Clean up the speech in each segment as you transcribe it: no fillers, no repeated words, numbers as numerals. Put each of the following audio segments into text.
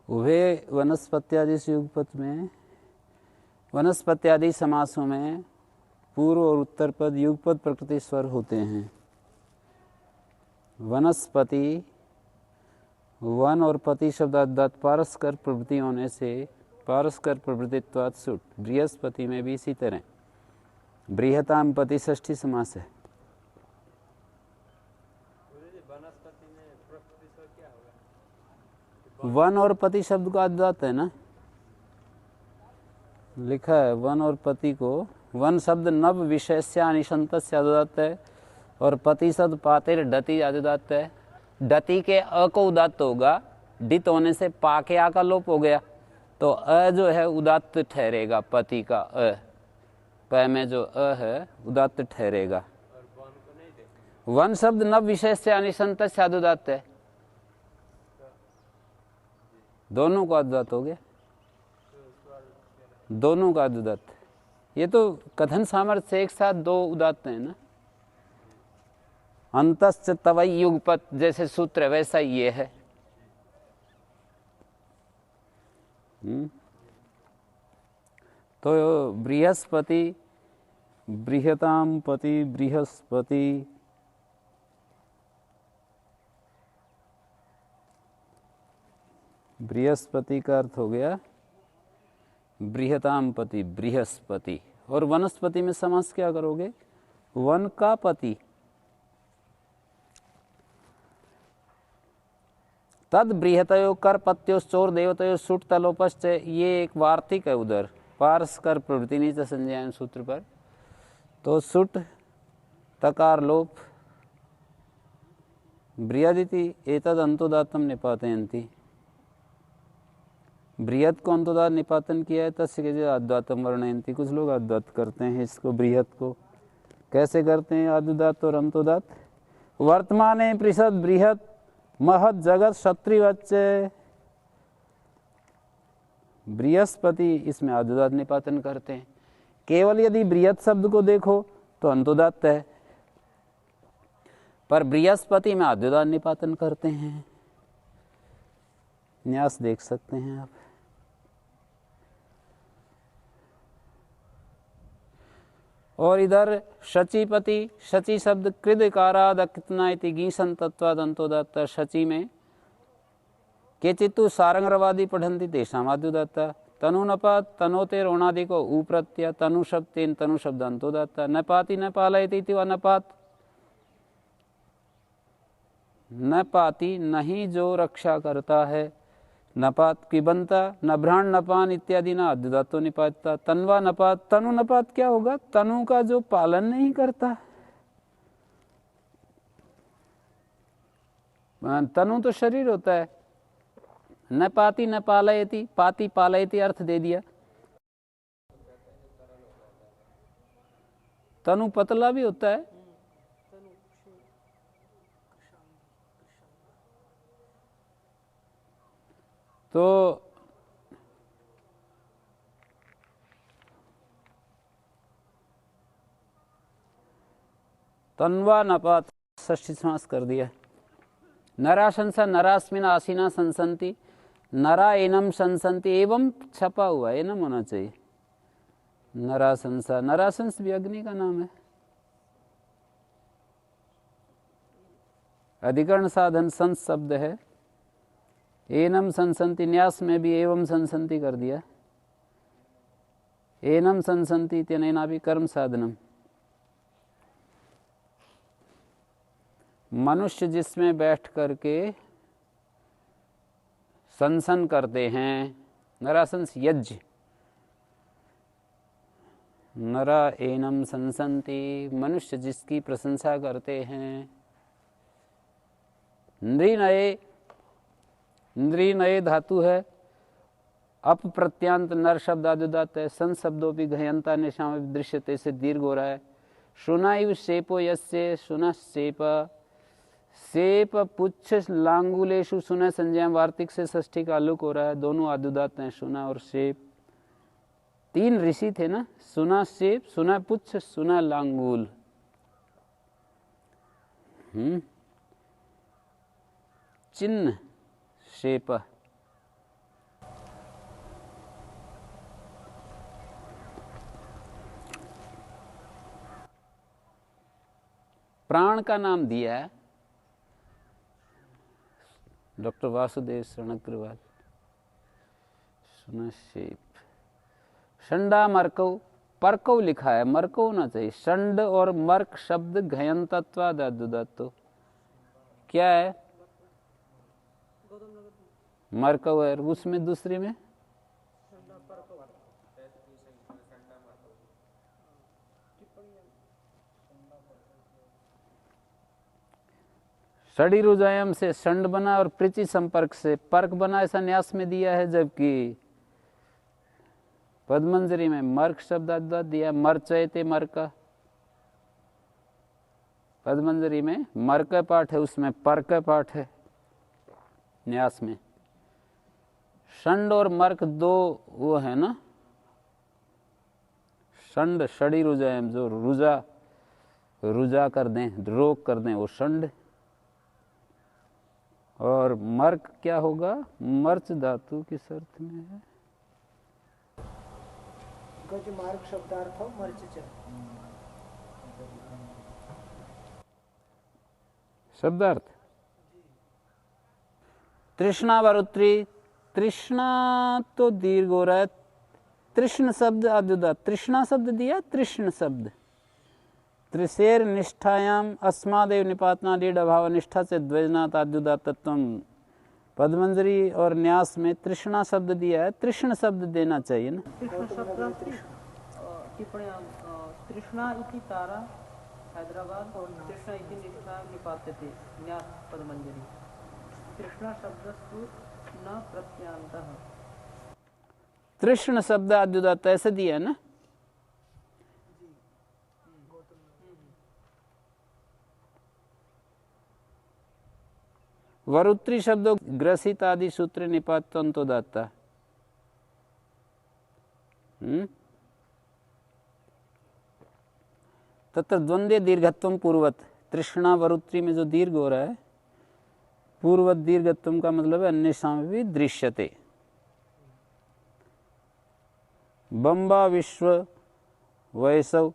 उभे वनस्पत्यादि से युगपत में, वनस्पत्यादि समासों में पूर्व और उत्तर पद युगपत प्रकृति स्वर होते हैं। वनस्पति, वन और पति शब्दात पारस्कर प्रवृत्ति होने से पारस्कर प्रवृत्तित्वात् सुट। बृहस्पति में भी इसी तरह बृहताम पति षष्ठी समास है। वन और पति शब्द का आद्दात है ना, लिखा है वन और पति को। वन शब्द नव विषय से अनिशंत से आदुदात है और पति शब्द पातिर डति आदुदात है। डति के अ को उदात्त होगा, डित होने से पा के आ का लोप हो गया, तो अ जो है उदात्त ठहरेगा। पति का अ, प में जो अ है उदात्त ठहरेगा। वन शब्द नव विषय से अनिशंत से आदुदात है, दोनों का आदुदात हो गया, दोनों का आदुदात। ये तो कथन सामर्थ्य से एक साथ दो उदात्त हैं ना। अंतश्च तवई युगपत जैसे सूत्र वैसा ये है। तो बृहस्पति, बृहताम पति, बृहस्पति, बृहस्पति का अर्थ हो गया बृहताम पति, बृहस्पति। और वनस्पति में समास क्या करोगे? वन का पति। तद बृहतयो कर पत्यो चोर देवतयो सुट तलोपश्च, ये एक वार्तिक है उधर, पार्स कर प्रवृत्ति नीच संज्ञान सूत्र पर। तो सुट तकार लोप बृहदिति एतद अंतोदातम निपातयन्ति। बृहत को अंतोदात निपातन किया है, तस्य आद्वातम वर्णयन्ति। कुछ लोग आद्वात करते हैं इसको, बृहत को। कैसे करते हैं आद्युदात और अंतोदात? वर्तमाने पृषद बृहत महत जगत क्षत्रिवच्चे, बृहस्पति इसमें आद्युदात निपातन करते हैं। केवल यदि बृहत शब्द को देखो तो अंतोदात है, पर बृहस्पति में आद्युदात निपातन करते हैं। न्यास देख सकते हैं आप। और इधर शचीपति, शची शब्द कृदकाराद कितना इति गीसन तत्वाद अंतोदात। शची में केचित्तु सारंगरवादी पठन्ति तेषाम आद्युदात। तनुनपात तनोते रोणादि को उप्रत्य तनु शब्द तेन तनु शब्द अंतोदात। न पाति न पालयति इति वा न पात, न पाति नहीं जो रक्षा करता है, नपात की बनता, नभ्राण नपान इत्यादि ना आद्युदातो निपातता। तनवा नपात, तनु नपात क्या होगा? तनु का जो पालन नहीं करता। तनु तो शरीर होता है। न पाती न पालयति, पाती पालयति अर्थ दे दिया। तनु पतला भी होता है। तो तन्वा नपात षष्ठी समास कर दिया। नराशंसा नरास्मिन आसीना संसंति, नरा एनम संसंति, एवं छपा हुआ एनम होना चाहिए। नराशंसा, नराशंस भी अग्नि का नाम है। अधिकरण साधन संस शब्द है। एनम संसंति, न्यास में भी एवं संसंति कर दिया। एनम संसंति इत्यनेना भी कर्म साधनम। मनुष्य जिसमें बैठ करके संसन करते हैं, नरासंस यज्ञ, नरा एनम संसंति, मनुष्य जिसकी प्रशंसा करते हैं। नृनये, नृनये धातु है, अप प्रत्यांत नर शब्द आद्युदात है। सं शब्दों भी घयंता निशाम दृश्यते से दीर्घ हो रहा है। शुनाइव शेपो यस्य शुना शेप, सेप पुच्छ लांगुलेशु सुना संज्ञा वार्तिक से षष्ठी का लुक हो रहा है। दोनों आद्युदात हैं, सुना और शेप। तीन ऋषि थे ना, सुना शेप, सुना पुच्छ, सुना लांगुल। चिन्ह शेप, प्राण का नाम दिया है डॉक्टर वासुदेव शरण अग्रवाल। षंडा मरकव, परकव लिखा है, मरकव होना चाहिए। षंड और मर्क शब्द घयंतत्वादादुदातो क्या है? मरकव है, उसमें दूसरी में षडी रुजायम से षंड बना और प्रिचि संपर्क से पर्क बना, ऐसा न्यास में दिया है। जबकि पद्मंजरी में मर्क शब्द दिया, मर्चयते मर्क। पद्मंजरी में मर्क पाठ है, उसमें पर्क पाठ है न्यास में। षंड और मर्क दो वो है ना, षंड षडी रुजायम, जो रुजा कर दें, रोक कर दें, वो षंड। और मर्क क्या होगा? मर्च धातु किस अर्थ में है? गज मार्ग शब्दार्थ हो मर्च शब्दार्थ। तृष्णा वरुत्री, तृष्णा तो दीर्घ हो रहा है। तृष्ण शब्द आद्युदा, तृष्णा शब्द दिया, तृष्ण शब्द। त्रिशेर निष्ठायाम अस्मादेव निपातना लीड अभाव निष्ठा से द्वैजनाथ आद्युदा तत्वम। पद्मंजरी और न्यास में तृष्णा शब्द दिया है, तृष्ण शब्द देना चाहिए ना। तृष्णा इति तारा हैदराबाद और तृष्णा इति निष्ठा निपात्यते न्यास पद्मंजरी। तृष्णा शब्दस्तु न प्रत्यांतः। तृष्ण शब्द आद्युदात ऐसे दिया है ना। वरुत्री शब्द ग्रसित आदि सूत्र निपातंतो दाता। तत्र द्वंद्व दीर्घत्वम पूर्वत। तृष्णा वरुत्री में जो दीर्घ हो रहा है, पूर्वत दीर्घत्वम का मतलब है अन्येषां भी दृश्यते। बम्बा विश्व वयसव,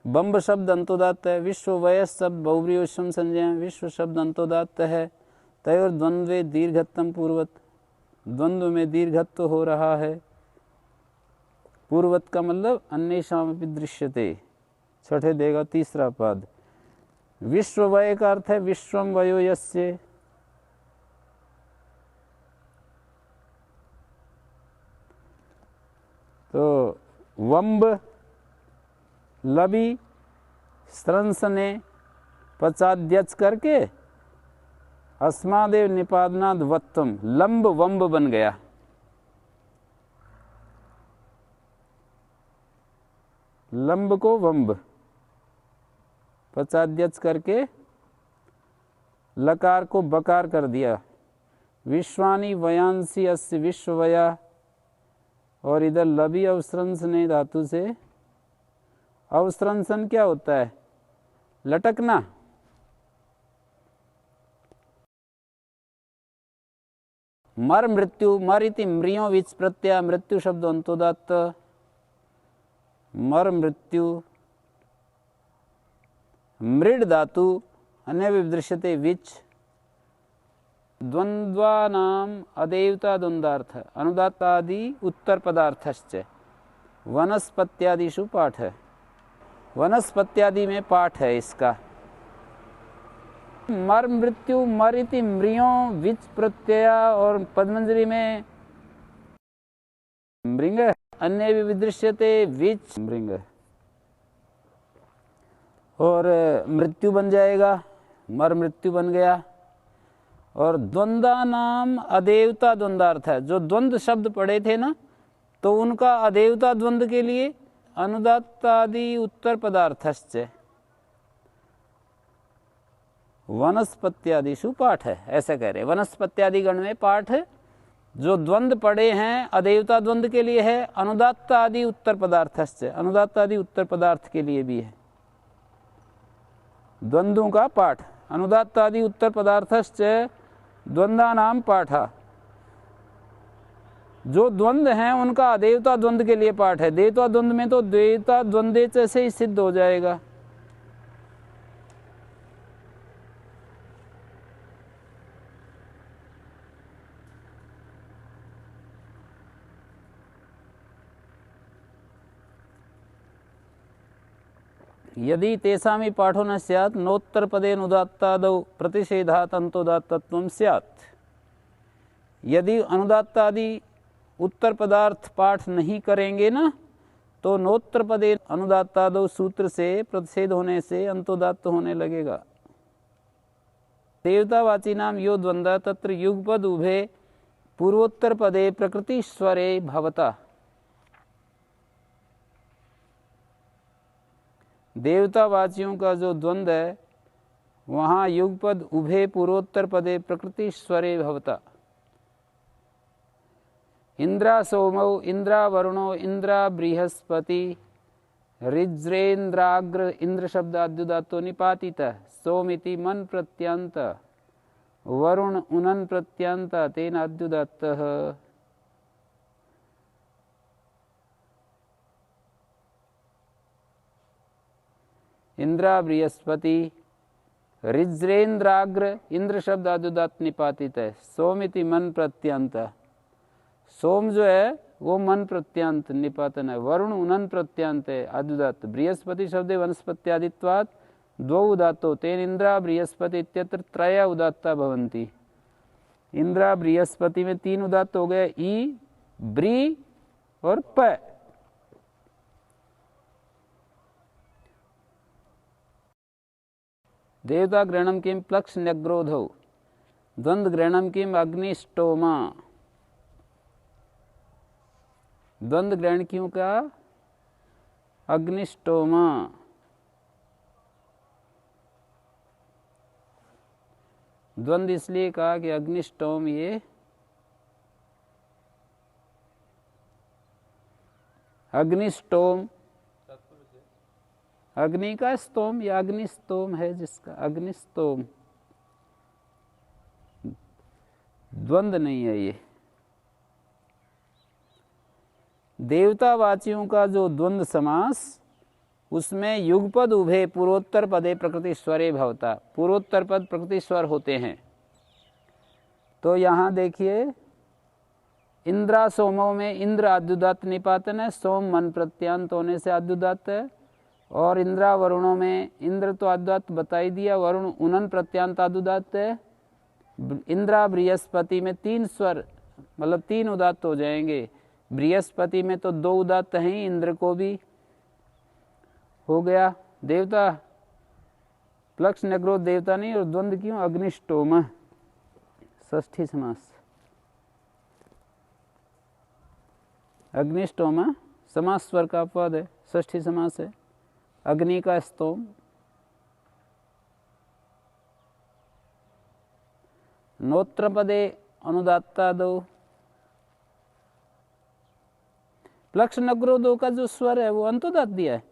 बम्ब शब्द अंतोदात्त है। विश्व वयस शब्द बहुव्रीहिवचन संज्ञा, विश्व शब्द अंतोदात्त है। तयोर द्वंद्वे दीर्घत्वम पूर्वत, द्वंद्व में दीर्घत्व हो रहा है। पूर्वत का मतलब अन्येषां भी दृश्यते। छठे देगा तीसरा पद। विश्व वय का अर्थ है विश्वम वयो यस्य। तो वंब लबी स्त्रंस ने पचाद्यच करके अस्मादेव निपादनाद वत्तम, लंब वंब बन गया। लंब को वंब पचाद्यच करके लकार को बकार कर दिया। विश्वानी वयांसी अस्य विश्ववया, और इधर लबी अवस्रंस ने धातु से। अवस्रंसन क्या होता है? लटकना। मर मृत्यु, मर इति म्रियो विच प्रत्यय, मृत्यु शब्द अंतोदात्त। मर मृत्यु। मृड धातु अन्य विदृश्यते विच। द्वंद्वानाम अदेवता द्वंद्वार्थ, अनुदात्तादि उत्तर पदार्थश्च। वनस्पत्यादिषु पाठ है, वनस्पत्यादि में पाठ है इसका। मर मृत्यु, मर इति म्रियो विच प्रत्यय, और पद्मंजरी में मृंग, अन्य भी विदृश्यते विच मृंग, और मृत्यु बन जाएगा, मर मृत्यु बन गया। और द्वंद्वा नाम अदेवता द्वंद्वार्थ है। जो द्वंद्व शब्द पढ़े थे ना, तो उनका अदेवता द्वंद्व के लिए अनुदात्तादि उत्तर पदार्थश्च वनस्पत्यादिषु पाठ है, ऐसे कह रहे। वनस्पत्यादि गण में पाठ जो द्वंद्व पढ़े हैं अदेवता द्वंद्व के लिए है, अनुदात्त आदि उत्तर पदार्थश्च, अनुदात्त आदि उत्तर पदार्थ के लिए भी है। द्वंद्वों का पाठ अनुदात्त आदि उत्तर पदार्थश्च द्वंद्वा नाम पाठा। जो द्वंद्व हैं उनका अदेवता द्वंद्व के लिए पाठ है। देवता द्वंद्व में तो देवता द्वंद्व से ही सिद्ध हो जाएगा। यदि तेषामि पाठो न स्यात् नोत्तरपदेन उदात्तादौ प्रतिषेधात् अन्तोदात्तत्वं स्यात्। यदि अनुदात्तादि उत्तर पदार्थ पाठ नहीं करेंगे ना, तो नोत्तर पदे अनुदात्तादौ सूत्र से प्रतिषेध होने से अंतोदात्त होने लगेगा। देवतावाची नाम यो द्वंद्व तत्र युगपद उभे पूर्वोत्तर पदे प्रकृति स्वरे भवता। देवतावाचियों का जो द्वंद्व है वहाँ युगपद उभे पूर्वोत्तर पदे प्रकृति स्वरे भवता। इंद्रा सोमौ इंद्रा वरुणो इंद्रा बृहस्पति ऋज्रेन्द्राग्र इंद्र शब्दाद्युदातो निपातित सोमिति मन प्रत्यांत वरुण उनन प्रत्यांत तेन अद्युदात्तः। इंद्रा बृहस्पति ऋज्रेन्द्राग्र इंद्र शब्दाद्युदात निपातित है सोमिति मन प्रत्यांत। सोम जो है वो मन प्रत्यांत निपातन है। वरुण उनन प्रत्यांत है आद्युदात। बृहस्पति शब्दे वनस्पत्यादित्वात् द्वौ उदात्तो तेन इंद्रा बृहस्पति इत्यत्र त्रय उदात्ता भवन्ति। इंद्रा बृहस्पति में तीन उदात्त हो गए, ई ब्री और प। देवता ग्रहणम किम प्लक्ष न्यग्रोधौ द्वंद्व ग्रहणम किम अग्निष्टोमा। द्वंद्व ग्रहण क्यों का अग्निष्टोमा। द्वंद्व इसलिए कहा कि अग्निष्टोम ये अग्निष्टोम अग्नि का स्तोम या अग्निस्तोम है जिसका अग्निस्तोम द्वंद्व नहीं है। ये देवतावाचियों का जो द्वंद्व समास उसमें युगपद उभे पूर्वोत्तर पदे प्रकृति स्वरे भवता। पूर्वोत्तर पद प्रकृति स्वर होते हैं। तो यहाँ देखिए इंद्रा सोमों में इंद्र आद्युदात निपातन है, सोम मन प्रत्यांत होने से आद्युदात है। और इंद्रा वरुणों में इंद्र तो आद्युदात बता ही दिया, वरुण उनन प्रत्यांत आद्युदात है। इंद्रा बृहस्पति में तीन स्वर मतलब तीन उदात्त हो जाएंगे। बृहस्पति में तो दो उदात्त हैं, इंद्र को भी हो गया। देवता प्लक्ष नग्रोध देवता नहीं। और द्वंद्व क्यों अग्निष्टोम षष्ठी समास। अग्निष्टोम समास स्वर का पद है, षष्ठी समास है। अग्नि का स्तोम। नोत्र पदे अनुदात्ता दो प्लक्ष नग्रोधो का जो स्वर है वो अंतोदात दिया है।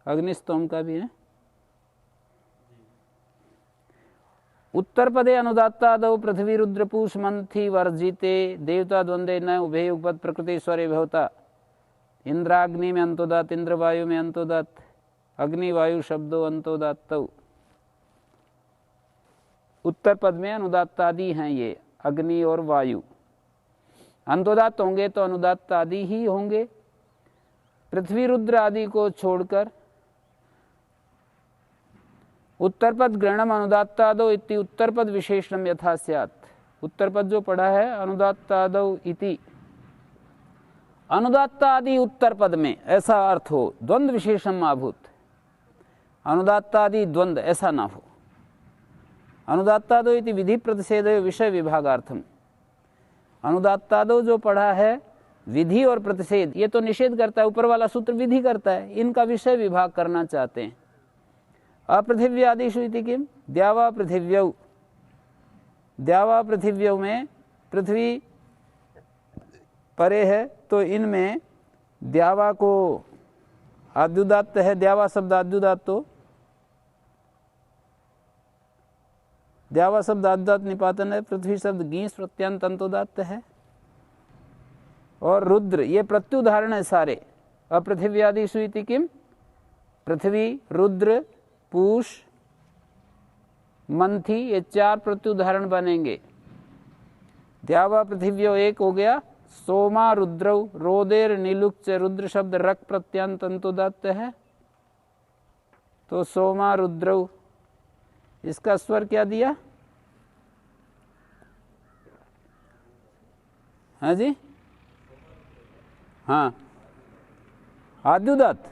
अग्निस्तोम का भी है। उत्तर पदे अनुदात्तादौ पृथ्वी रुद्र पूष मंथी वर्जिते देवता द्वंद्वे न उभे युगपद प्रकृति स्वरे भवता। इंद्राग्नि में अंतोदात, इंद्र वायु में अंतोदात, अग्नि वायु शब्दों अंतोदात्तौ। उत्तर पद में अनुदात्तादि हैं ये अग्नि और वायु। अंतोदात होंगे तो अनुदात्त आदि ही होंगे। पृथ्वी रुद्र आदि को छोड़कर उत्तर पद ग्रहणम अनुदात्तादौ इति उत्तर पद विशेषणम यथा स्यात्। उत्तर पद जो पढ़ा है अनुदात्तादौ इति अनुदात्तादि उत्तर पद में ऐसा अर्थ हो, द्वंद्व विशेषम आभूत। अनुदात्तादि द्वंद्व ऐसा ना हो। अनुदात्तादौ इति विधि प्रतिषेध विषय विभागार्थम। अनुदात्तादौ जो पढ़ा है विधि और प्रतिषेध ये तो निषेध करता है, ऊपर वाला सूत्र विधि करता है, इनका विषय विभाग करना चाहते हैं। अपृथिव्यादिषु इति किम द्यावा पृथिव्यौ। द्यावा पृथिव्यौ में पृथ्वी परे है तो इनमें द्यावा को आद्युदात्त है। द्यावा शब्द आद्युदात्त तो द्यावा शब्द आद्युदात्त निपातन है। पृथ्वी शब्द गीस प्रत्यांत अंतोदात्त है। और रुद्र ये प्रत्युदाहरण है सारे। अपृथिव्यादिषु इति किम पृथ्वी रुद्र पूष मंथी ये चार प्रत्युदाहरण बनेंगे। द्यावा पृथिव्यो एक हो गया। सोमा रुद्रौ रोदेर नीलुक च रुद्र शब्द रक प्रत्यांत अंतोदात्त है। तो सोमा रुद्रौ, इसका स्वर क्या दिया? हाँ जी, हाँ आद्युदात,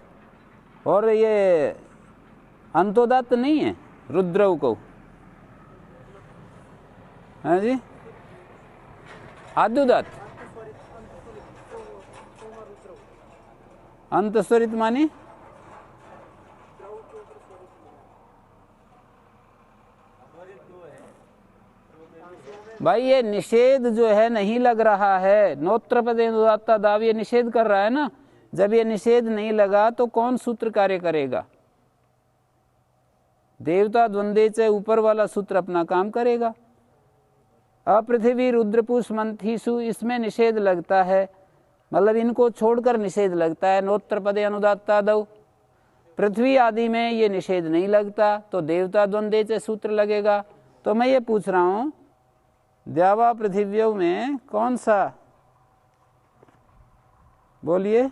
और ये अंतोदात नहीं है रुद्रौ को। हाँ जी, आद्युदात अंतस्वरित मानी भाई ये निषेध जो है नहीं लग रहा है। नोत्र पदे अनुदात्ता दाव ये निषेध कर रहा है ना। जब ये निषेध नहीं लगा तो कौन सूत्र कार्य करेगा? देवता द्वंद्वे से ऊपर वाला सूत्र अपना काम करेगा। अपृथ्वी रुद्रपुष मंथीसु, इसमें निषेध लगता है, मतलब इनको छोड़कर निषेध लगता है। नोत्र पदे अनुदात्ता दौ, पृथ्वी आदि में ये निषेध नहीं लगता, तो देवता द्वंद्वे से सूत्र लगेगा। तो मैं ये पूछ रहा हूं द्यावा पृथिव्यों में कौन सा, बोलिए?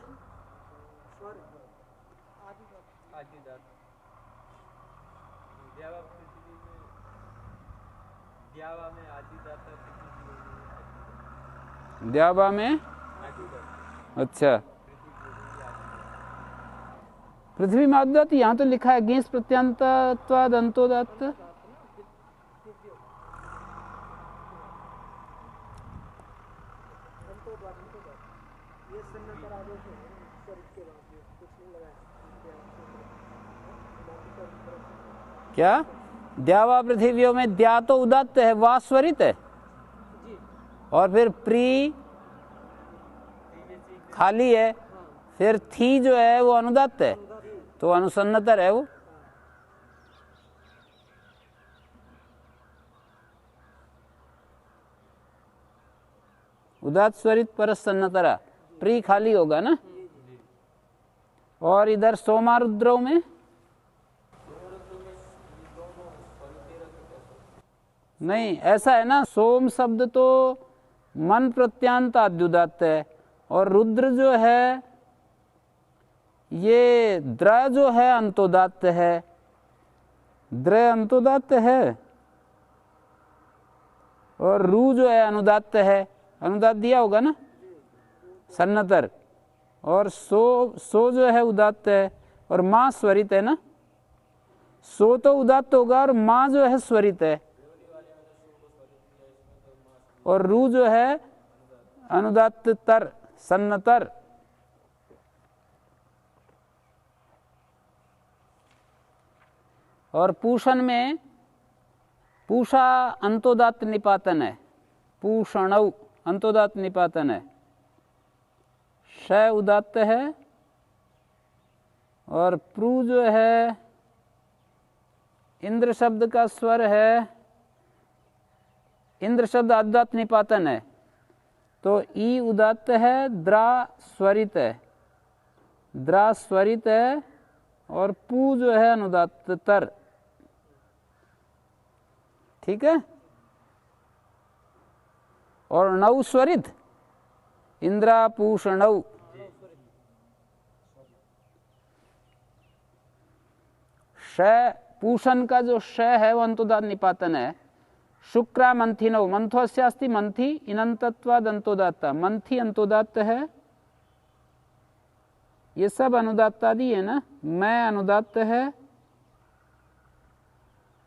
द्यावा में, अच्छा पृथ्वी में आद्युदात, यहाँ तो लिखा है गेंस प्रत्यांतत्वाद अंतोदात। क्या द्यावा पृथिवियों में द्या तो उदात्त है, वा स्वरित है, और फिर प्री खाली है, फिर थी जो है वो अनुदात्त है, तो अनुसन्नतर है वो। उदात्त स्वरित परसन्नतरा, प्री खाली होगा ना। और इधर सोमारुद्रव में नहीं, ऐसा है ना, सोम शब्द तो मन प्रत्यांत आद्युदात्त है, और रुद्र जो है ये द्र जो है अंतोदात्त है। द्र अंतोदात्त है और रू जो है अनुदात्त है। अनुदात दिया होगा ना, सन्नतर। और सो जो है उदात्त है, और माँ स्वरित है ना। सो तो उदात्त होगा और माँ जो है स्वरित है, और रू जो है अनुदात्त तर, सन्नतर। और पूषण में पूषा अंतोदात्त निपातन है, पूषणौ अंतोदात्त निपातन है। श उदात्त है, और प्रू जो है इंद्र शब्द का स्वर है, इंद्र शब्द आद्युदात्त निपातन है, तो ई उदात्त है, द्रा स्वरित है, द्रा स्वरित है, और पू जो है अनुदात्त तर। ठीक है। और नौ स्वरित, इंद्रा पूषणौ। श पूषण का जो श है वो अंतोदात्त निपातन है। शुक्रा मंथिनौ, मंथोस्यास्ति मंथी इनंतत्वाद अंतोदात्ता, मंथी अंतोदात्त है। ये सब अनुदात्तादि है ना। मैं अनुदात्त है,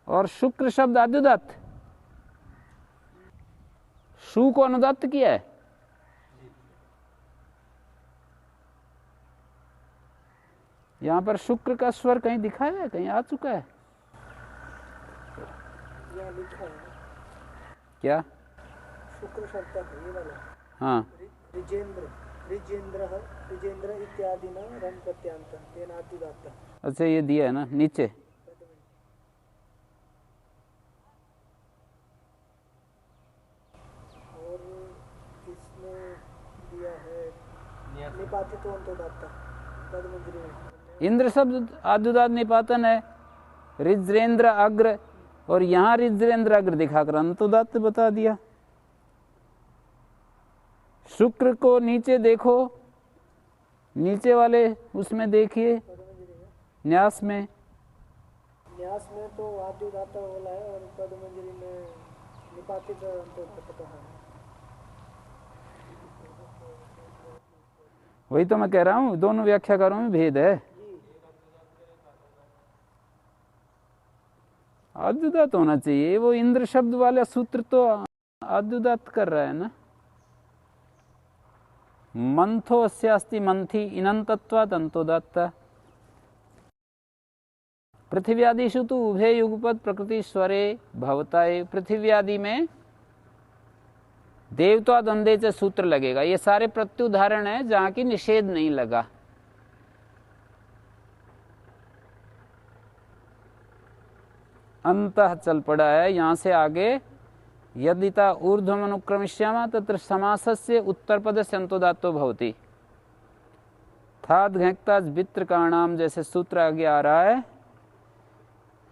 और शुक्र शब्द आद्युदात्त, शु को अनुदात्त किया है। यहां पर शुक्र का स्वर कहीं दिखाया है, कहीं आ चुका है क्या? शुक्र शब्द ये वाला, हाँ, रिजेंद्र, रिजेंद्र, रिजेंद्र इत्यादि ना रन प्रत्यांत तेन आद्युदात्त। अच्छा ये दिया है ना नीचे। और इसमें दिया है निपातित अंतोदात्त पद्मगिरि में। इंद्र शब्द आद्युदात्त निपातन है। रिज्रेंद्र अग्र, और यहां रिज्रेंद्र अग्र दिखाकर अंतोदात्त बता दिया। शुक्र को नीचे देखो, नीचे वाले उसमें देखिए न्यास में, न्यास में तो आद्युदाता बोला है और पद मंजरी में निपातित अंतोदात्त कहा है। वही तो मैं कह रहा हूँ, दोनों व्याख्याकारों में भेद है। आद्युदात होना चाहिए, वो इंद्र शब्द वाला सूत्र तो आद्युदात कर रहा है ना। मंथो अस्यास्ति मंथी इनंतत्वात् अंतोदात्त। पृथ्व्यादिषु तो उभय युगपद प्रकृति स्वरे भवताए। पृथ्व्यादि में देवत्वा द्वंद्वे च सूत्र लगेगा। ये सारे प्रत्युदाहरण है जहां की निषेध नहीं लगा। अंतः चल पड़ा है, यहां से आगे यदिता ऊर्ध्वम अनुक्रमिष्यामः तत्र समासस्य उत्तरपदस्य अंतोदात्तो भवति। थाद घंक्ताज वित्र कारणाम जैसे सूत्र आगे आ रहा है,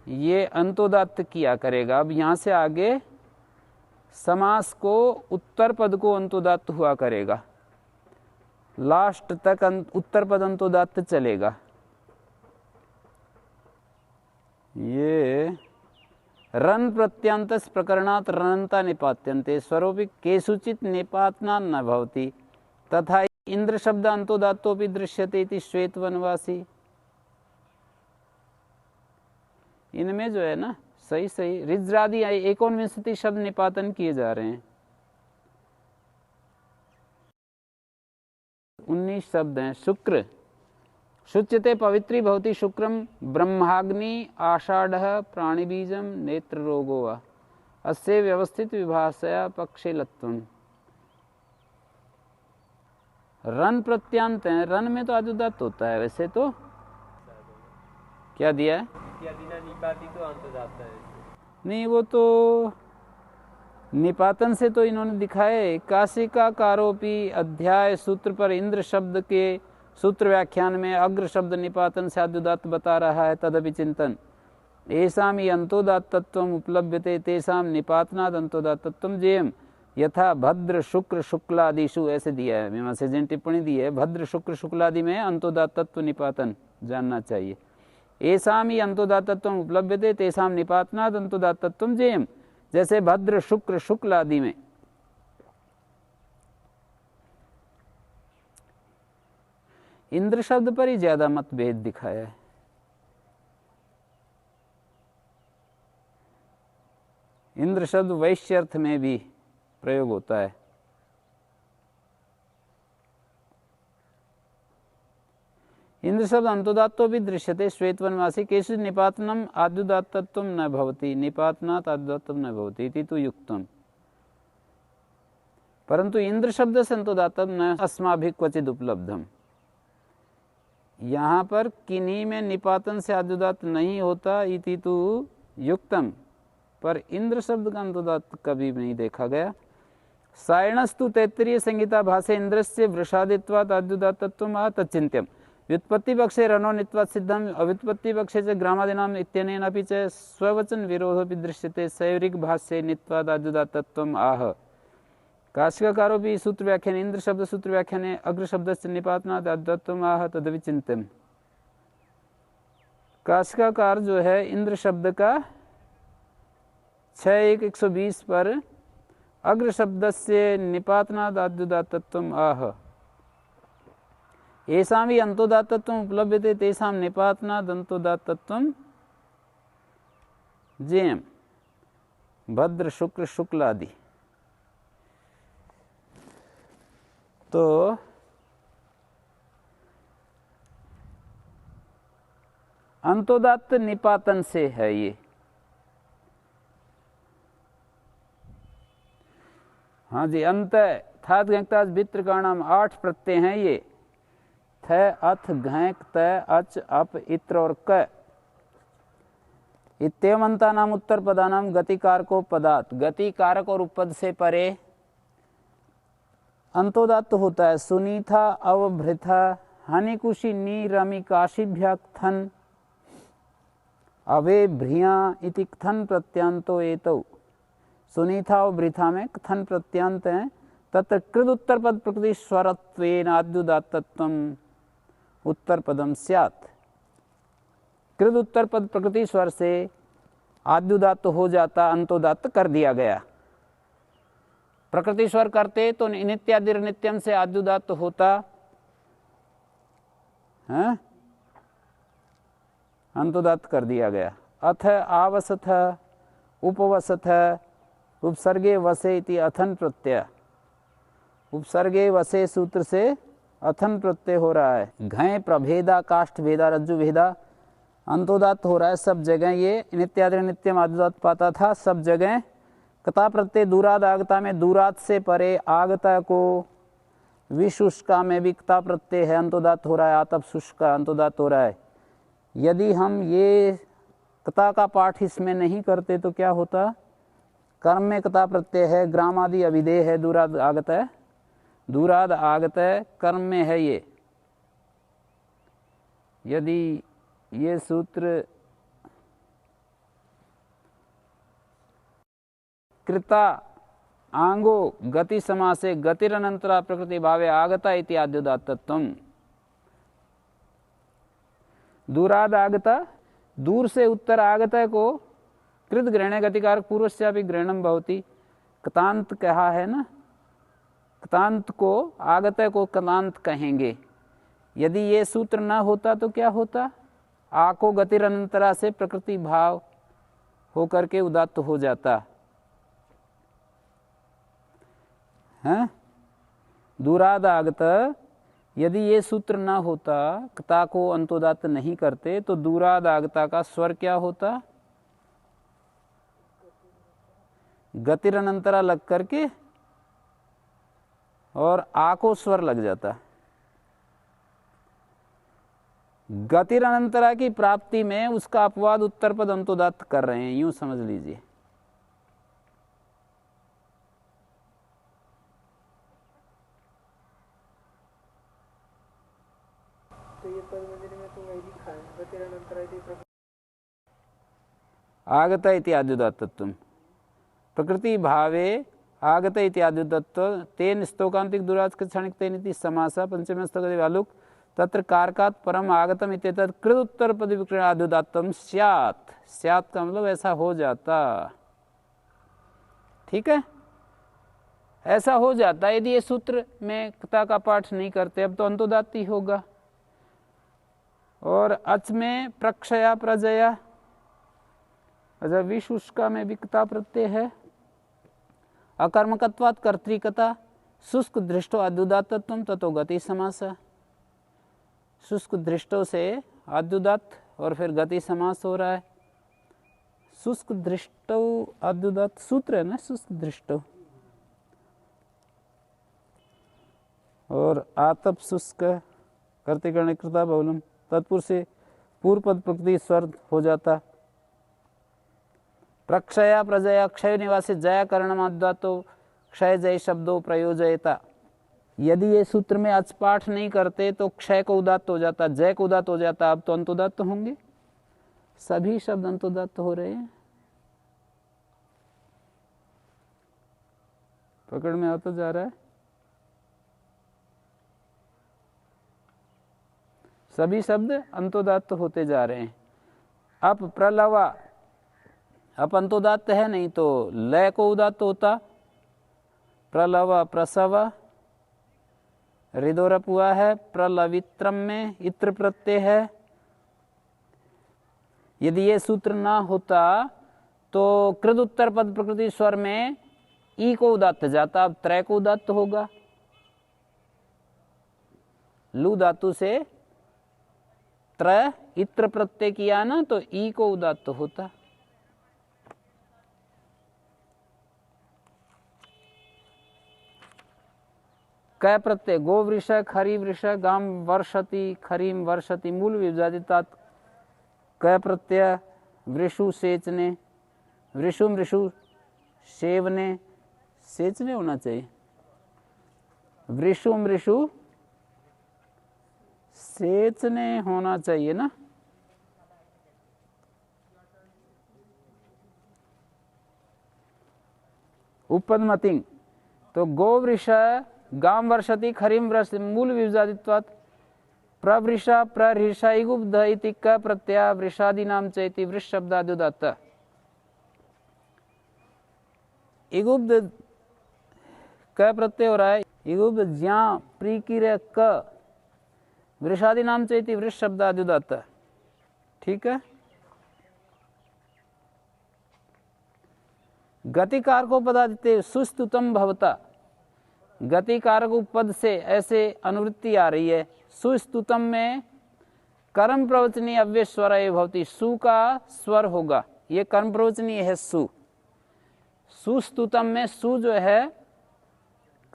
ये अंतोदात्त किया करेगा। अब यहां से आगे समास को उत्तर पद को अंतोदात्त हुआ करेगा, लास्ट तक उत्तर पद अंतोदात्त चलेगा। ये रन प्रत्यांत प्रकरणात् रनंता निपात्यन्ते स्वरूपी केषुचित् निपातना न भवति तथा इंद्र शब्द अंतोदात्तोपि दृश्यते इति श्वेत वनवासी। इनमें जो है ना सही सही रिज्रादि 19 शब्द निपातन किए जा रहे हैं। 19 शब्द हैं। शुक्र शुच्यते पवित्री भवति शुक्रम ब्रह्माग्नि आषाढ़ प्राणिबीजम नेत्र रोगो वा अस्य व्यवस्थित विभाषया पक्षेलत्वम। रन प्रत्यांत है, रन में तो आद्युदात्त होता है। वैसे तो क्या दिया है, तो अंतोदात्त है। नहीं वो तो निपातन से तो इन्होंने दिखाए। काशिका कारोपी अध्याय सूत्र पर इंद्र शब्द के सूत्र व्याख्यान में अग्र शब्द निपातन से आद्युदात्त बता रहा है। तदपि चिंतन ऐसाम ही अंतोदात्तत्वम उपलभ्यते तेषाम निपातनाद अंतोदात्तत्वम जेयम यथा भद्र शुक्र शुक्लादिषु। ऐसे दिया है, मीमांसा जी ने टिप्पणी दी है। भद्र शुक्र शुक्लादि में अंतोदात्तत्व निपातन जानना चाहिए। ऐसाम ही अंतोदात्तत्वम उपलभ्यते तेषाम निपातनाद अंतोदात्तत्वम जेयम, जैसे भद्र शुक्र शुक्लादि में। इंद्र शब्द पर ही ज्यादा मतभेद दिखाया है। इंद्र शब्द वैश्य अर्थ में भी प्रयोग होता है। इंद्र शब्द अंतोदात्तो भी दृश्यते श्वेत वनवासी केषु निपातनम आद्युदात्तत्व न भवति निपातनात् आद्युदात्तम न भवति इति तु युक्तम। परंतु इंद्र शब्द से अंतोदात्तम न अस्माभिः क्वचिद उपलब्धम। यहाँ पर किन्हीं में निपातन से आद्युदात्त नहीं होता इति तु युक्तम, पर इंद्र शब्द का अंतोदात्त कभी नहीं देखा गया। सायणस्तु तैत्तरीय संहिता भाषे इंद्रस्य वृषादित्वात् आद्युदात्तत्वम् आह तच्चिन्त्यम्। व्युत्पत्ति पक्षे रनोनित्वात् सिद्धम् अव्युत्पत्ति पक्षे च ग्रामादीनाम् इत्यनेन अपि च स्ववचन विरोधोऽपि दृश्यते। सैवरिक भाष्ये नित्वात् आद्युदात्तत्वम् आह। काशिकाकारो भी सूत्र व्याख्यान इंद्र शब्द सूत्र व्याख्याने अग्र शब्द से निपातनात् आद्युदात्तत्वम् आह तदपि चिन्त्यम्। काशिकाकार जो है इंद्र शब्द का 6.1.120 पर अग्र शब्द से निपातनात् आद्युदात्तत्वम् आह। ऐसाम ही अंतोदात्तत्वम् उपलभ्यते तेषाम निपातनात् अंतोदात्तत्वम् जेयम्। भद्र शुक्र शुक्लादि। तो अंतोदात्त निपातन से है ये। हाँ जी, अंत थात घंक्ताज भित्र का नाम 8 प्रत्यय हैं ये। थ अथ घैक त अच अप इत्र और क। इत्येवंता नाम उत्तर पदानाम गतिकारको पदात। गतिकारक और उपपद से परे अंतोदात्त होता है। सुनीथा अवभृथा हानिकुशी नी रमी काशीभ्या थन अवे भ्रिया इति कथन प्रत्यांतो एतौ। सुनीथा और वृथा में कथन प्रत्यांत है। तत्र कृद उत्तर पद प्रकृति स्वरत्वेन आद्युदात्तत्वम् उत्तर पदम स्यात्। कृत उत्तर पद प्रकृति स्वर से आद्युदात्त हो जाता, अंतोदात्त कर दिया गया। प्रकृति स्वर करते तो नित्यादिर नित्यम से आद्युदात्त होता है, अंतोदात्त कर दिया गया। अथ आवसथ उपवसथ उपसर्गे वसे इति अथन प्रत्यय, उपसर्गे वसे सूत्र से अथन प्रत्यय हो रहा है। घय प्रभेदा काष्ठ भेदा रज्जु भेदा अंतोदात्त हो रहा है सब जगह। ये नित्यादि नित्यम आद्युदात्त पाता था सब जगह। कता प्रत्यय दूराद आगता में दूराद से परे आगता को विशुष्का में भी कता प्रत्यय है, अंतोदात्त हो रहा है। आतप शुष्का अंतोदात्त हो रहा है। यदि हम ये कता का पाठ इसमें नहीं करते तो क्या होता? कर्म में कता प्रत्यय है, ग्रामादि अभिधेय है, दूराद आगत है, दूराद आगत है, कर्म में है ये। यदि ये सूत्र कृता आंगो गति समासे गतिरनंतरा प्रकृति भावे आगता इति आद्युदात्तत्वम्, दूराद आगता दूर से उत्तर आगता को कृत ग्रहणे गतिकारक पूर्वस्यापि ग्रहणम भवति। कतांत कहा है ना, कतांत को आगत को कतांत कहेंगे। यदि ये सूत्र ना होता तो क्या होता? आ को गतिरनंतरा से प्रकृति भाव होकर के उदात्त हो जाता है। दूराद आगत, यदि ये सूत्र ना होता, कता को अंतोदात्त नहीं करते तो दूराद आगता का स्वर क्या होता? गतिरनंतरा लग करके और आ को स्वर लग जाता। गतिरनंतरा की प्राप्ति में उसका अपवाद उत्तर पद अंतोदात्त कर रहे हैं, यूं समझ लीजिए। तो ये पद मंजरी में तो वही लिखा है, गतिरनंतरा इति प्रकृति आगत इति आद्युदात्तत्वम्, प्रकृति भावे आगत इति आद्युदात्तत्व तेन स्तोकांतिक दुराज क्षणिक तेन इति समासा पंचम स्तोकति वालुक तत्र कारकात् परम आगतम इत्येतत् कृत उत्तर पद विक्रय आद्युदात्तम स्यात्। स्यात् का मतलब ऐसा हो जाता। ठीक है, ऐसा हो जाता यदि ये सूत्र में कता का पाठ नहीं करते। अब तो अंतोदात्त ही होगा। और अच में प्रक्षया प्रजया, अच्छा विशुष्का में भी कता प्रत्यय है। अकर्मकत्वात् कर्तृकता, शुष्क दृष्टो आद्युदात्तत्वम् ततो गति समास। शुष्क दृष्टों से आद्युदात्त और फिर गति समास हो रहा है। शुष्क दृष्टो आद्युदात्त सूत्र है ना, शुष्क दृष्टो। और आतप शुष्क कर्तिकर्ण कृता बहुलम, तत्पुरुष से पूर्व पद प्रकृति स्वर हो जाता। प्रक्षया प्रजया क्षय निवासी जया करणमाद्वातो क्षय जय शब्दों प्रयोजयता। यदि ये सूत्र में अच पाठ नहीं करते तो क्षय को उदात्त हो जाता, जय को उदात्त हो जाता। अब तो अंतोदात्त होंगे, सभी शब्द अंतोदात्त हो रहे हैं। पकड़ में आता जा रहा है। सभी शब्द अंतोदात्त होते जा रहे हैं। अब प्रलवा, अब अंतोदात्त है नहीं तो लय को उदात्त होता। प्रलव प्रसव, हृदोरप हुआ है। प्रलवित्रम में इत्र प्रत्यय है। यदि ये सूत्र ना होता तो कृत उत्तर पद प्रकृति स्वर में ई को उदात्त जाता। अब त्रय को उदात्त होगा। लू धातु से त्र इत्र प्रत्यय किया ना तो ई को उदात्त होता। क प्रत्यय गो वृष खरी वृष गाम वर्षति खरीम वर्षति मूल विभाजितात क प्रत्यय वृषु सेचने, वृषुम वृषु सेवने, सेचने होना चाहिए। वृषुम वृषु सेचने होना चाहिए ना। उपपदमतिंग तो गो वृष गाम वर्षति खरीम वर्ष मूल विभाजित्वात् प्रवृषा प्रहृषा इगुब्ध इति क प्रत्यय वृषादीनाम च इति वृष शब्दादुदात्त। इगुब्ध क प्रत्यय हो रहा है, इगुब्ध ज्या प्री की रे क वृषादीनाम च इति वृष शब्दादुदात्त। ठीक है। गतिकार को पदादित्य सुस्तुतम भवता, गतिकारक उपपद से ऐसे अनुवृत्ति आ रही है। सुस्तुतम में कर्म प्रवचनीय अव्यय स्वर भवती, सु का स्वर होगा, ये कर्म प्रवचनीय है सु। सुस्तुतम में सु जो है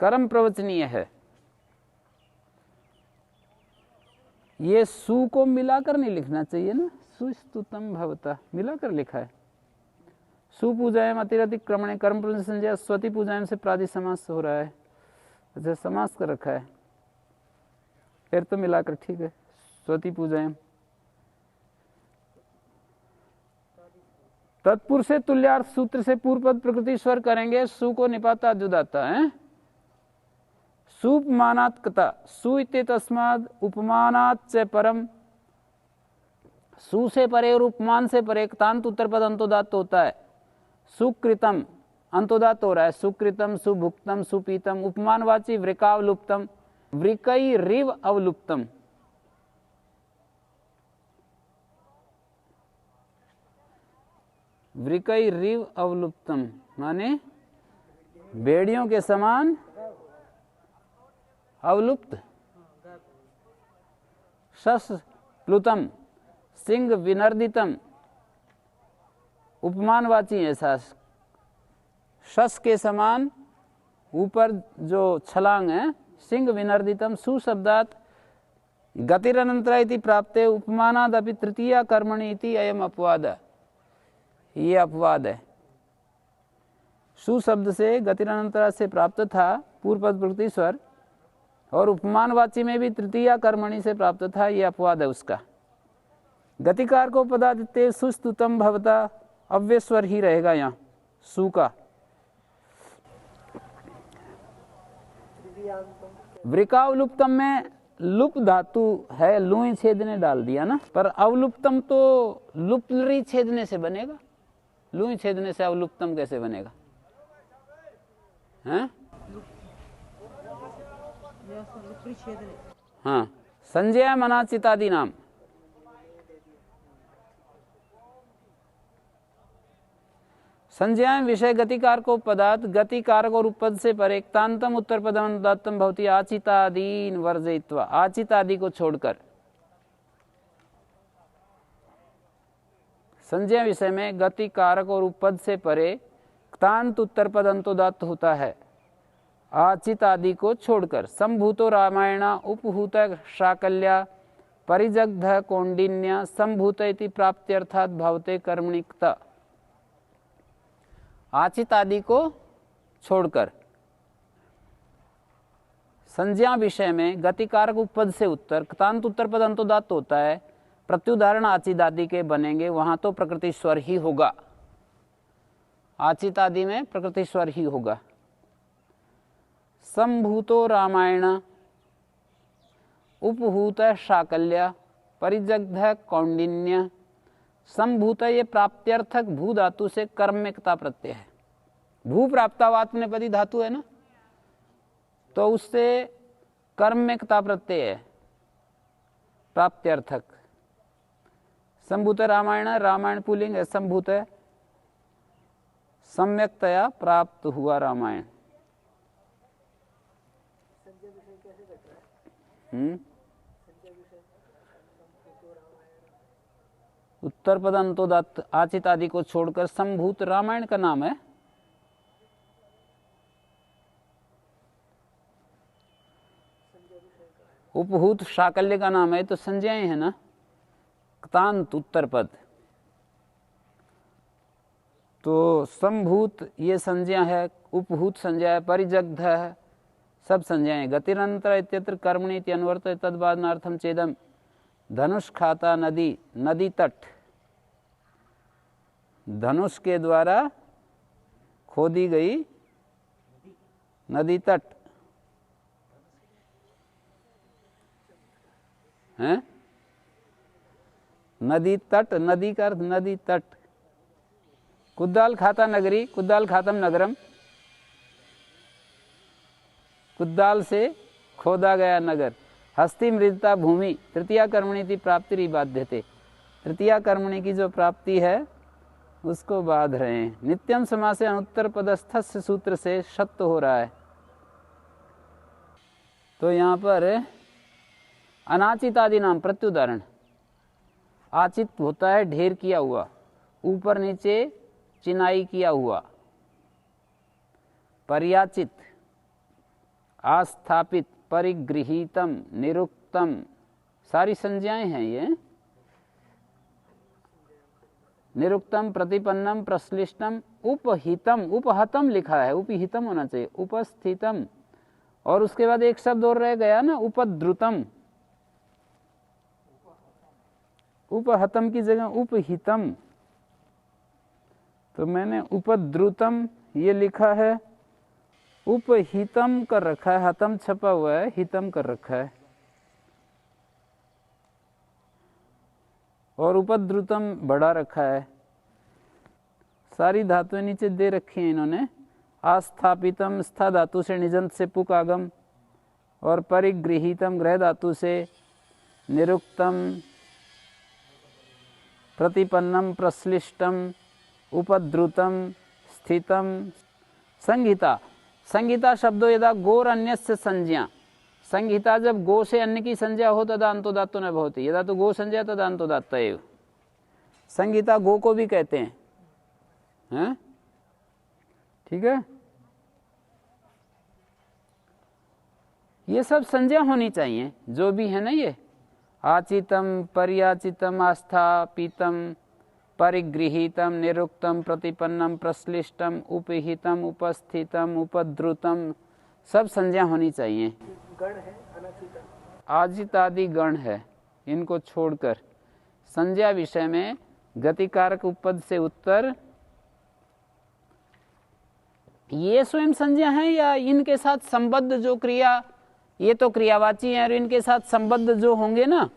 कर्म प्रवचनीय है, ये सु को मिलाकर नहीं लिखना चाहिए ना, सुस्तुतम भवता मिलाकर लिखा है। सुपूजाएं अतिरतिक्रमणे कर्म प्रवचन संज्ञा, स्वति पूजाएं से प्रादि समास हो रहा है, अच्छा समास कर रखा है, फिर तो मिलाकर ठीक है। स्वति पूजाएं तत्पुरुष से तुल्यार्थ सूत्र से पूर्व पद प्रकृति स्वर करेंगे, सु को निपाता जुदाता है। सुपमानात् कता, सु इति तस्माद् उपमानात् च परम, सु से परे और उपमान से परे तांत उत्तर पद अंतोदात्त होता है। सुकृतम अंतोदात्त हो रहा है, सुकृतम सुभुक्तम सुपीतम, उपमानवाची वृकावलुप्तम, वृकई रिव अवलुप्तम। वृकई रिव अवलुप्तम माने बेड़ियों के समान अवलुप्त। शस प्लुतम सिंह विनर्दितम, उपमानवाची ऐसा, शस के समान ऊपर जो छलांग है, सिंह विनर्दितम। सुशब्दात गतिरनंतरा इति प्राप्ते, उपमानाद अपि तृतीया कर्मणि इति अयम अपवाद, ये अपवाद है। सुशब्द से गतिरनंतरा से प्राप्त था पूर्व पद प्रकृति स्वर, और उपमानवाची में भी तृतीया कर्मणि से प्राप्त था, ये अपवाद है उसका। गतिकार को पदादित्य सुस्तुतम भवता, अव्यय स्वर ही रहेगा यहाँ सु का। वृकावलुप्तम में लुप धातु है, लुई छेदने डाल दिया ना, पर अवलुप्तम तो लुपलरी छेदने से बनेगा, लुई छेदने से अवलुप्तम कैसे बनेगा? हैं? हाँ, संजय मनाचितादि नाम, संज्ञा विषय गतिकार को पदार्थ गतिकारक और उपपद से परे तांतम उत्तर पदम भवती आचितादीन वर्जयित्वा, आचितादि को छोड़कर। संज्ञा विषय में गतिकारक और उपपद से परे तांत उत्तर पद अंतोदात्त होता है, आचित आदि को छोड़कर। संभूतो रामायण उपहूत शाकल्या परिजग्ध कौंडिन्य संभूत इति प्राप्त्यर्थात भावते कर्मणिकता, आचित आदि को छोड़कर। संज्ञा विषय में गतिकारक उपपद से उत्तर क्तांत उत्तर पद अंतोदात्त होता है, प्रत्युदाहरण आचित आदि के बनेंगे, वहां तो प्रकृति स्वर ही होगा, आचित आदि में प्रकृति स्वर ही होगा। संभूतो रामायण उपहूत शाकल्या परिजग्ध कौंडिन्य संभूत, ये प्राप्त्यर्थक भू धातु से कर्मकता प्रत्यय है। भू प्राप्तावात्मनेपदी धातु है ना, तो उससे कर्मकता प्रत्यय है प्राप्त्यर्थक। संभूत रामायण, रामायण पुल्लिंग है, संभूत है सम्यकतया प्राप्त हुआ रामायण। उत्तर पद अंतोदात्त आचित आदि को छोड़कर संभूत रामायण का नाम है। उपहूत शाकल्य का नाम है, तो संज्ञाएं है ना, क्तांत उत्तर पद, तो संभूत ये संज्ञा है, उपहूत संज्ञा है, परिजग्ध है, सब संज्ञाएं। गतिरंतर इत्यत्र कर्मणि इति अन्वर्त तद्वादनार्थम चेदम धनुष खाता नदी, नदी तट, धनुष के द्वारा खोदी गई नदी तट हैं? नदी तट, नदी का अर्थ नदी तट। कुद्दाल खाता नगरी, कुद्दाल खातम नगरम, कुद्दाल से खोदा गया नगर। हस्ती मृदता भूमि, तृतीया कर्मणि की प्राप्ति बाध्यते, तृतीया कर्मणि की जो प्राप्ति है उसको बाध रहे हैं। नित्यम समास से अनुत्तर पदस्थ सूत्र से शत हो रहा है। तो यहाँ पर अनाचित आदि नाम प्रत्युदाहरण, आचित होता है ढेर किया हुआ, ऊपर नीचे चिनाई किया हुआ। पर्याचित आस्थापित, परिगृहीतम, निरुक्तम, सारी संज्ञाएं हैं ये। निरुक्तम, प्रतिपन्नम, प्रश्लिष्टम, उपहितम, उपहतम लिखा है, उपहितम होना चाहिए, उपस्थितम। और उसके बाद एक शब्द और रह गया ना, उपद्रुतम, उपहतम की जगह उपहितम, तो मैंने उपद्रुतम ये लिखा है, उपहितम कर रखा है, हतम छपा हुआ है, हितम कर रखा है। और उपद्रुतम बढ़ा रखा है। सारी धातुएं नीचे दे रखी हैं इन्होंने। आस्थापितम, स्था धातु से निजंत से पुक आगम, और परिगृहीतम ग्रह धातु से निरुक्तम, प्रतिपन्नम, प्रश्लिष्टम, उपद्रुतम, स्थितम। संहिता, संहिता शब्दों यदा गोर अन्यस्य संज्ञा, संहिता जब गो से अन्य की संज्ञा हो तदा अंतोदात्तो न भवति, यदा तो गो संज्ञा तदा अंतोदात्त एव। संहिता गो को भी कहते हैं, ठीक है। ये सब संज्ञा होनी चाहिए जो भी है ना, ये आचितम, पर्याचितम, आस्थापितम, परिगृहीतम, निरुक्तम, प्रतिपन्नम, प्रश्लिष्टम, उपहितम, उपस्थितम, उपद्रुतम, सब संज्ञा होनी चाहिए। गण है अनाचित, आजित आदि गण है, इनको छोड़कर संज्ञा विषय में गतिकारक उपपद से उत्तर ये स्वयं संज्ञा है या इनके साथ संबद्ध जो क्रिया, ये तो क्रियावाची है और इनके साथ संबद्ध जो होंगे ना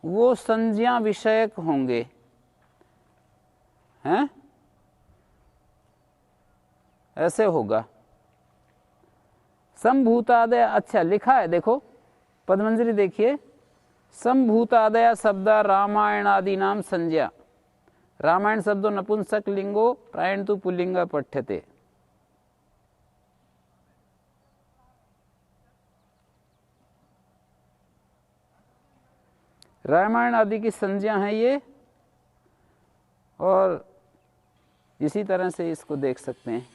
वो संज्ञा विषयक होंगे, हैं? ऐसे होगा। संभूतादय, अच्छा लिखा है देखो पदमंजरी देखिए, संभूतादय शब्द रामायण आदि नाम संज्ञा। रामायण शब्दों नपुंसक लिंगो प्रायण तु पुल्लिंग पठ्यते। रामायण आदि की संज्ञा है ये, और इसी तरह से इसको देख सकते हैं।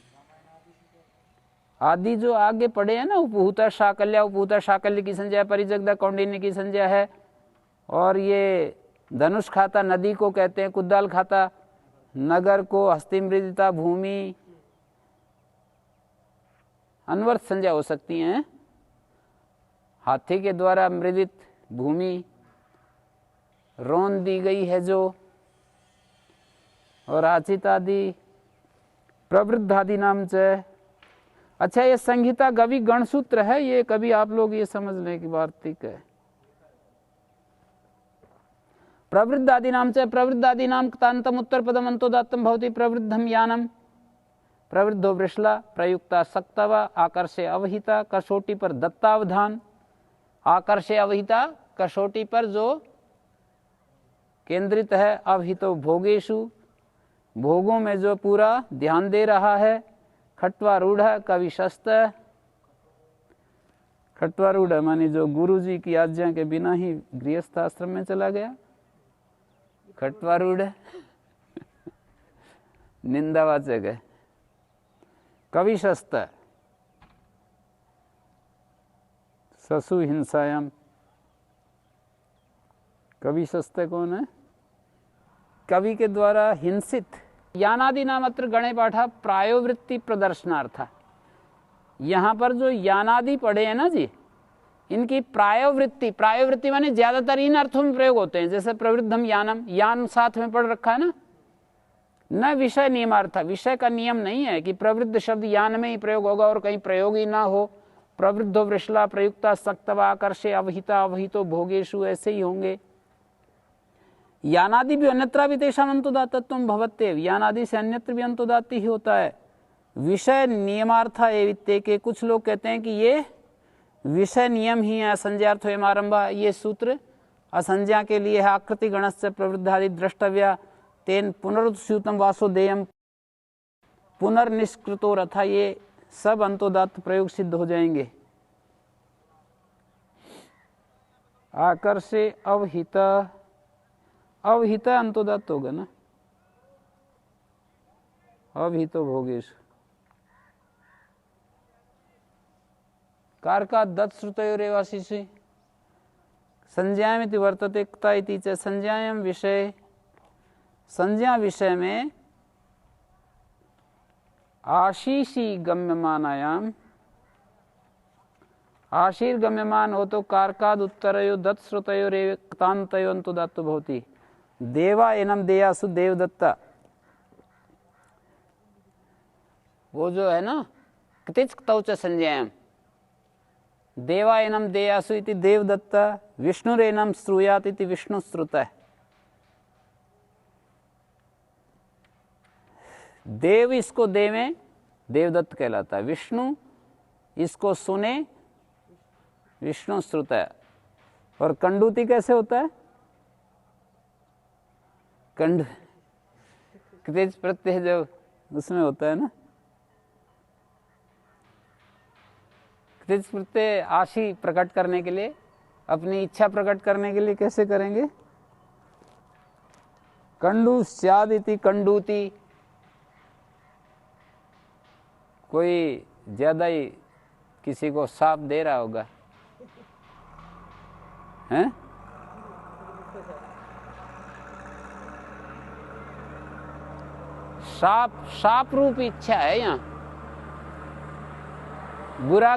आदि जो आगे पड़े हैं ना, उपहूता शाकल्या, उपहूता शाकल्य की संज्ञा, परिजगदा कौंडिन्य की संज्ञा है। और ये धनुष खाता नदी को कहते हैं, कुद्दाल खाता नगर को, हस्ती मृदिता भूमि, अनवर्थ संज्ञा हो सकती हैं। हाथी के द्वारा मृदित भूमि, रोन दी गई है जो, और आचित आदि, प्रवृद्ध आदि नाम से। अच्छा, ये संहिता कवि गणसूत्र है, ये कभी आप लोग ये समझ लें कि वार्तिक है। प्रवृद्ध आदि नाम से, प्रवृद्ध आदि नाम क्तांतम उत्तर पदम अंतोदात्तम भवति प्रवृद्धम यानम। प्रवृद्धो वृषला, प्रयुक्ता सक्तवा, आकर्षे अवहिता, कसोटी पर दत्तावधान। आकर्षे अवहिता, कसोटी पर जो केंद्रित है, अवहितो भोगेशु, भोगों में जो पूरा ध्यान दे रहा है। खट्वारूढ़ कविशस्त, खट्वारूढ़ मानी जो गुरुजी की आज्ञा के बिना ही गृहस्थ आश्रम में चला गया, खट्वारूढ़ निंदावाचक है। कविशस्त, ससु हिंसायाम, कविशस्त कौन है? कवि के द्वारा हिंसित। यानादि नाम अत्र गणे पाठा प्रायोवृत्ति प्रदर्शनार्थ। यहाँ पर जो यानादि पढ़े हैं ना जी, इनकी प्रायोवृत्ति, प्रायोवृत्ति माने ज्यादातर इन अर्थों में प्रयोग होते हैं। जैसे प्रवृद्धम यानम, यान साथ में पढ़ रखा है ना, न विषय नियमार्थ, विषय का नियम नहीं है कि प्रवृद्ध शब्द यान में ही प्रयोग होगा और कहीं प्रयोग ही ना हो। प्रवृद्धो वृषला प्रयुक्ता सक्तवा आकर्षे अवहिता अवहितो भोगेशु, ऐसे ही होंगे। यानादि भी अन्यत्र भी तेषाम अंतोदात्तत्व भवत्येव, यानादि से अन्यत्र भी अंतोदात्त ही होता है। विषय नियमार्थ एवित्ते के कुछ लोग कहते हैं कि ये विषय नियम ही है, असंज्ञार्थ एवं आरंभ, ये सूत्र असंज्ञा के लिए है। आकृति गणस्य प्रवृद्धादि द्रष्टव्या तेन पुनरुत्स्यूतम वासुदेयम पुनर्निष्कृतो रथा, ये सब अंतोदात्त प्रयोग सिद्ध हो जाएंगे। आकर्षे अवहिता, अवहिता अंतोदात्त होगा ना, अवहितो भोगेश। कारका दत्त श्रुतयोरेवाशिषि संज्ञामिति वर्तते क्ता इति च संज्ञायां विषय, संज्ञा विषय में आशीषी गम्यमानायाम, आशीर गम्यमान हो तो कारकाद उत्तरयो दत्त श्रुतयोरेव क्तान्तयो अंतोदात्तो भवति। देवा एनम देयासु देवदत्ता, वो जो है ना क्तिच क्तौ च संज्ञायाम, देवायनम देयासु इति देवदत्ता, विष्णुरेनम श्रूयात इति विष्णुश्रुतः। देव इसको देवें देवदत्त कहलाता है, विष्णु इसको सुने विष्णु श्रुत है। और कंडूति कैसे होता है? कंड तेज प्रत्यय जो उसमें होता है ना, तेज प्रत्यय आशी प्रकट करने के लिए, अपनी इच्छा प्रकट करने के लिए कैसे करेंगे? कंडू स्यादिति कंडूति। कोई ज्यादा ही किसी को साप दे रहा होगा, हैं? साप रूप इच्छा है यहाँ। बुरा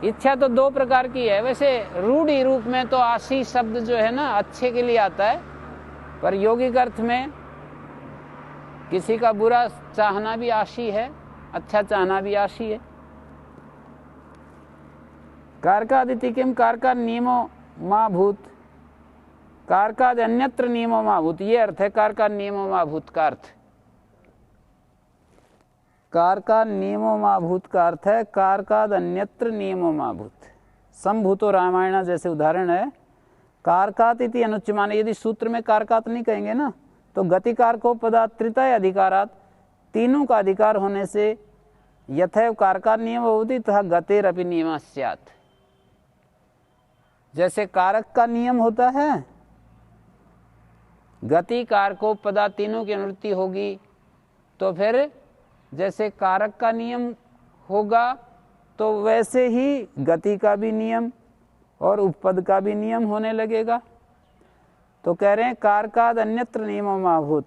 इच्छा तो दो प्रकार की है, वैसे रूढ़ी रूप में तो आशी शब्द जो है ना अच्छे के लिए आता है, पर यौगिक अर्थ में किसी का बुरा चाहना भी आशी है, अच्छा चाहना भी आशी है। कारकादिति किम कारका नियमो माँ भूत, कारकाद अन्यत्र नियमो माँ भूत, ये अर्थ है कारका नियमो माँ भूत का अर्थ। कारका नियमो माँ भूत का अर्थ है कारकाद अन्यत्र नियमो माँ भूत। संभूतो रामायण जैसे उदाहरण है। कारकात इति अनुच्यमान, यदि सूत्र में कारकात नहीं कहेंगे ना तो गतिकार को पदात्रिता अधिकारात, तीनों का अधिकार होने से यथैव कारका नियम होती तथा गतेरपि नियम स्यात्। जैसे कारक का नियम होता है, गति कारको पदा तीनों की अनुवृत्ति होगी, तो फिर जैसे कारक का नियम होगा तो वैसे ही गति का भी नियम और उपपद का भी नियम होने लगेगा। तो कह रहे हैं कारकाद अन्यत्र नियमो मा भूत।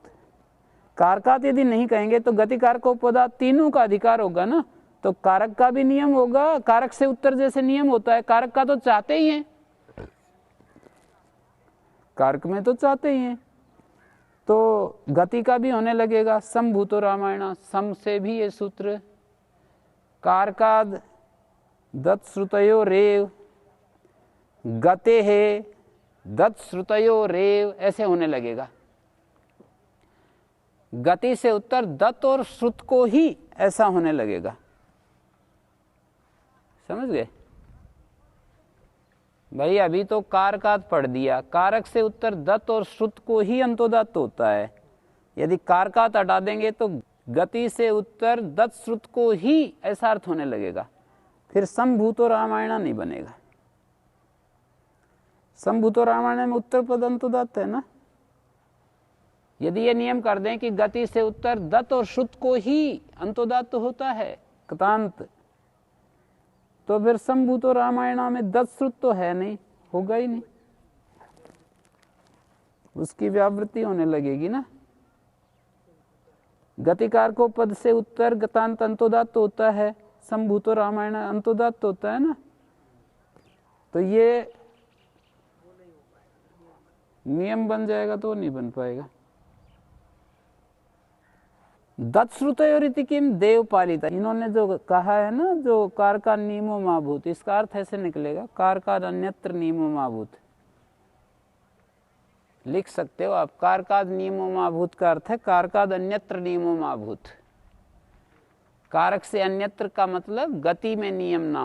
कारकात यदि नहीं कहेंगे तो गति कारक उपपदा तीनों का अधिकार होगा ना, तो कारक का भी नियम होगा। कारक से उत्तर जैसे नियम होता है, कारक का तो चाहते ही हैं, कारक में तो चाहते ही हैं, तो गति का भी होने लगेगा। संभूतो रामायण, सम से भी ये सूत्र कारकाद दत्त श्रुतयो रेव, गते है दत्त श्रुतयो रेव, ऐसे होने लगेगा। गति से उत्तर दत्त और श्रुत को ही ऐसा होने लगेगा। समझ गए भाई? अभी तो कारकात पढ़ दिया, कारक से उत्तर दत्त और श्रुत को ही अंतोदत्त होता है। यदि कारकात हटा देंगे तो गति से उत्तर दत्त श्रुत को ही ऐसा अर्थ होने लगेगा, फिर संभूतो रामायण नहीं बनेगा। संभूतो रामायण में उत्तर पद अंतोदत्त है ना। यदि ये नियम कर दें कि गति से उत्तर दत्त और श्रुत को ही अंतोदत्त होता है कृतांत, तो फिर संभूतो रामायण में दत्त श्रुत तो है नहीं, होगा ही नहीं, उसकी व्यावृत्ति होने लगेगी ना। गतिकार को पद से उत्तर गतांत अंतोदत्त होता है, संभूतो रामायण अंतोदत्त होता है ना। तो ये नियम बन जाएगा तो नहीं बन पाएगा। दत्श्रुतयोरिति किम देव पालिता, इन्होंने जो कहा है ना, जो कारका नियमो माभूत, इसका अर्थ ऐसे निकलेगा कारकाद अन्यत्र नियमो माभूत, लिख सकते हो आप। कारकाद नियमो माभूत का अर्थ है कारकाद अन्यत्र नियमो माभूत। कारक से अन्यत्र का मतलब गति में नियम ना